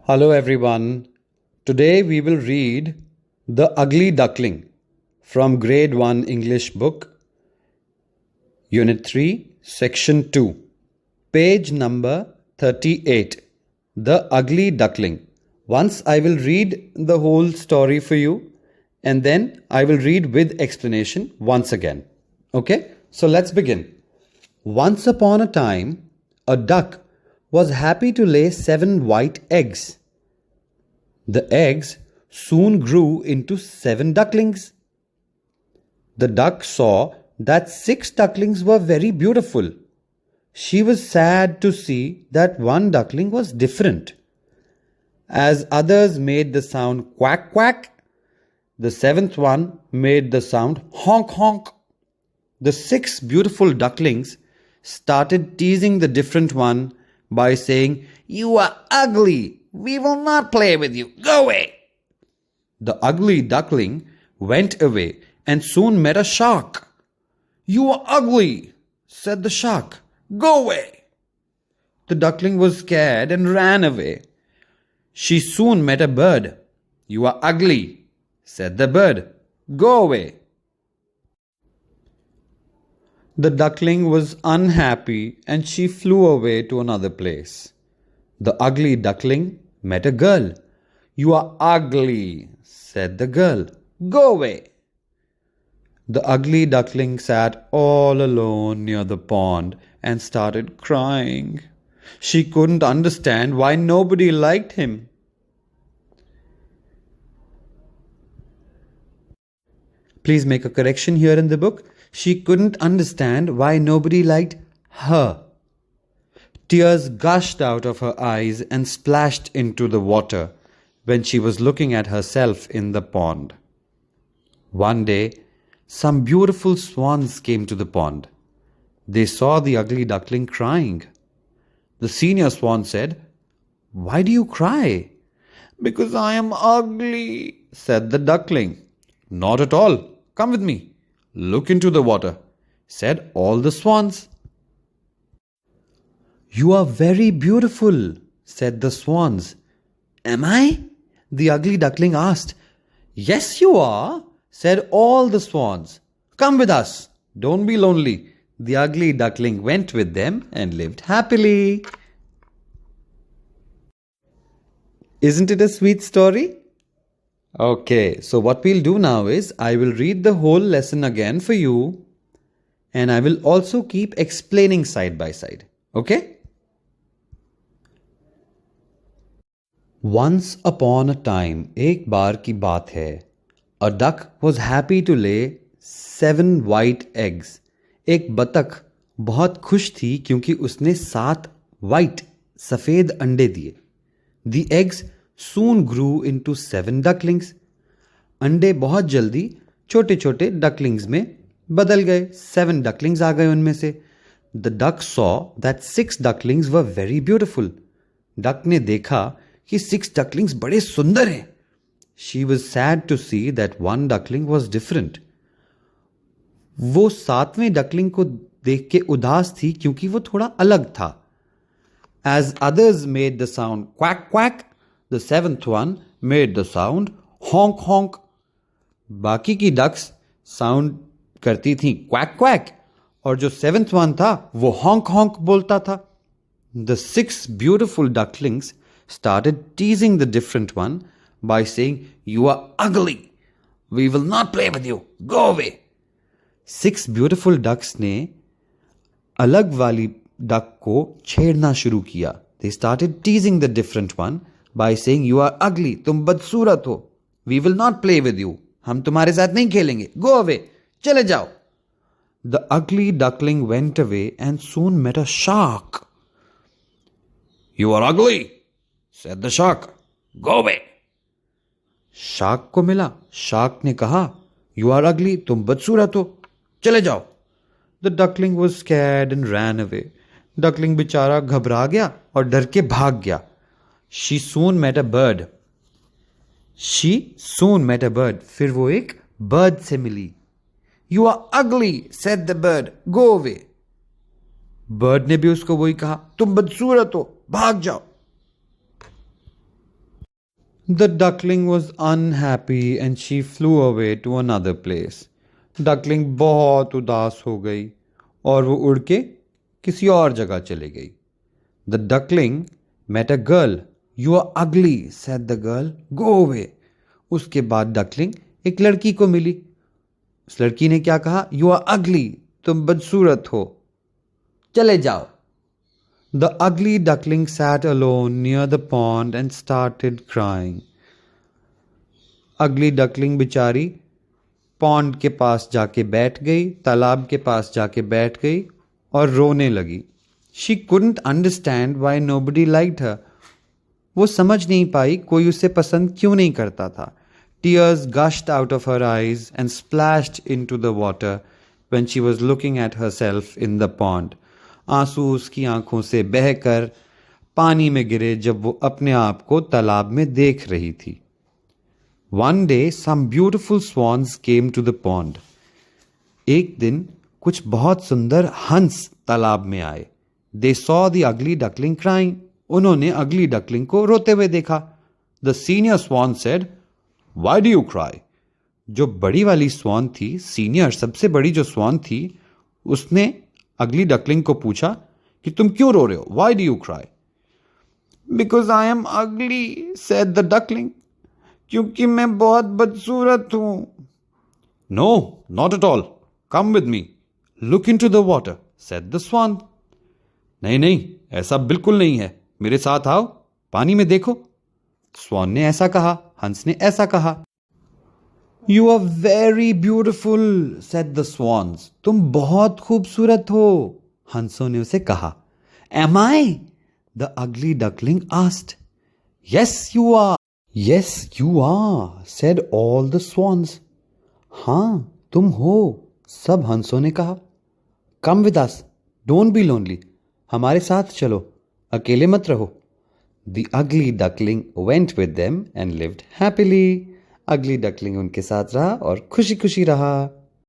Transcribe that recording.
Hello everyone. Today we will read The Ugly Duckling from Grade 1 English book, Unit 3, Section 2, page number 38. The Ugly Duckling. Once I will read the whole story for you and then I will read with explanation once again. Okay? So let's begin. Once upon a time, a duck was happy to lay 7 white eggs. The eggs soon grew into 7 ducklings. The duck saw that 6 ducklings were very beautiful. She was sad to see that one duckling was different. As others made the sound quack quack, the 7th one made the sound honk honk. The 6 beautiful ducklings started teasing the different one by saying, "You are ugly. We will not play with you. Go away." The ugly duckling went away and soon met a shark. "You are ugly," said the shark. "Go away." The duckling was scared and ran away. She soon met a bird. "You are ugly," said the bird. "Go away." The duckling was unhappy and she flew away to another place. The ugly duckling met a girl. "You are ugly," said the girl. "Go away." The ugly duckling sat all alone near the pond and started crying. She couldn't understand why nobody liked him. Please make a correction here in the book. She couldn't understand why nobody liked her. Tears gushed out of her eyes and splashed into the water when she was looking at herself in the pond. One day, some beautiful swans came to the pond. They saw the ugly duckling crying. The senior swan said, "Why do you cry?" "Because I am ugly," said the duckling. "Not at all. Come with me. Look into the water," said all the swans. "You are very beautiful," said the swans. "Am I?" the ugly duckling asked. "Yes, you are," said all the swans. "Come with us. Don't be lonely." The ugly duckling went with them and lived happily. Isn't it a sweet story? Okay, so what we'll do now is I will read the whole lesson again for you and I will also keep explaining side by side. Okay? Once upon a time, एक बार की बात है, a duck was happy to lay 7 white eggs. एक बतख बहुत खुश थी क्योंकि उसने 7 white सफेद अंडे दिए. The eggs soon grew into 7 ducklings. अंडे बहुत जल्दी छोटे छोटे ducklings में बदल गए. 7 ducklings आ गए उनमें से. The duck saw that 6 ducklings were very beautiful. Duck ने देखा कि 6 ducklings बड़े सुंदर हैं. She was sad to see that one duckling was different. वो 7वें duckling को देख के उदास थी क्योंकि वो थोड़ा अलग था. As others made the sound quack quack, the 7th one made the sound honk honk. बाकी की ducks sound करती थी quack quack और जो 7th one था वो honk honk बोलता था. The 6 beautiful ducklings started teasing the different one by saying, "You are ugly. We will not play with you. Go away." 6 beautiful ducks ने अलग वाली duck को छेड़ना शुरू किया. They started teasing the different one by saying, "You are ugly. तुम बदसूरत हो. We will not play with you. हम तुम्हारे साथ नहीं खेलेंगे. Go away. चले जाओ." The ugly duckling went away and soon met a shark. "You are ugly," said the shark. "Go away." Shark को मिला. Shark ने कहा, "You are ugly. तुम बदसूरत हो. चले जाओ." The duckling was scared and ran away. Duckling बेचारा घबरा गया और डर के भाग गया. She soon met a bird. फिर वो एक bird से मिली. "You are ugly," said the bird. "Go away." Bird ने भी उसको वही कहा, "तुम बदसूरत हो, भाग जाओ." The duckling was unhappy and she flew away to another place. Duckling बहुत उदास हो गई और वो उड़ के किसी और जगह चली गई. The duckling met a girl. You are ugly, said the girl. Go away. उसके बाद डकलिंग एक लड़की को मिली. उस लड़की ने क्या कहा? You are ugly. तुम बदसूरत हो. चले जाओ. The ugly duckling sat alone near the pond and started crying. Ugly duckling बेचारी पॉन्ड के पास जाके बैठ गई, तालाब के पास जाके बैठ गई और रोने लगी. She couldn't understand why nobody liked her. वो समझ नहीं पाई कोई उसे पसंद क्यों नहीं करता था. Tears gushed out of her eyes and splashed into the water when she was looking at herself in the pond. आंसू उसकी आंखों से बहकर पानी में गिरे जब वो अपने आप को तालाब में देख रही थी. One day some beautiful swans came to the pond. एक दिन कुछ बहुत सुंदर हंस तालाब में आए. They saw the ugly duckling crying. उन्होंने अगली डकलिंग को रोते हुए देखा. The senior swan said, Why do you cry? जो बड़ी वाली स्वान थी, सीनियर सबसे बड़ी जो स्वान थी, उसने अगली डकलिंग को पूछा कि तुम क्यों रो रहे हो? Why do you cry? Because I am ugly, said the duckling. क्योंकि मैं बहुत बदसूरत हूं. No, not at all. Come with me. Look into the water, said the swan. नहीं नहीं, ऐसा बिल्कुल नहीं है. मेरे साथ आओ, पानी में देखो. स्वान ने ऐसा कहा, हंस ने ऐसा कहा. You are very beautiful, said the swans. तुम बहुत खूबसूरत हो, हंसों ने उसे कहा. Am I? The ugly duckling asked. Yes, you are. Yes, you are, said all the swans. हाँ, तुम हो, सब हंसों ने कहा. Come with us. Don't be lonely. हमारे साथ चलो, अकेले मत रहो. The ugly duckling went with them and lived happily. अगली डकलिंग उनके साथ रहा और खुशी खुशी रहा.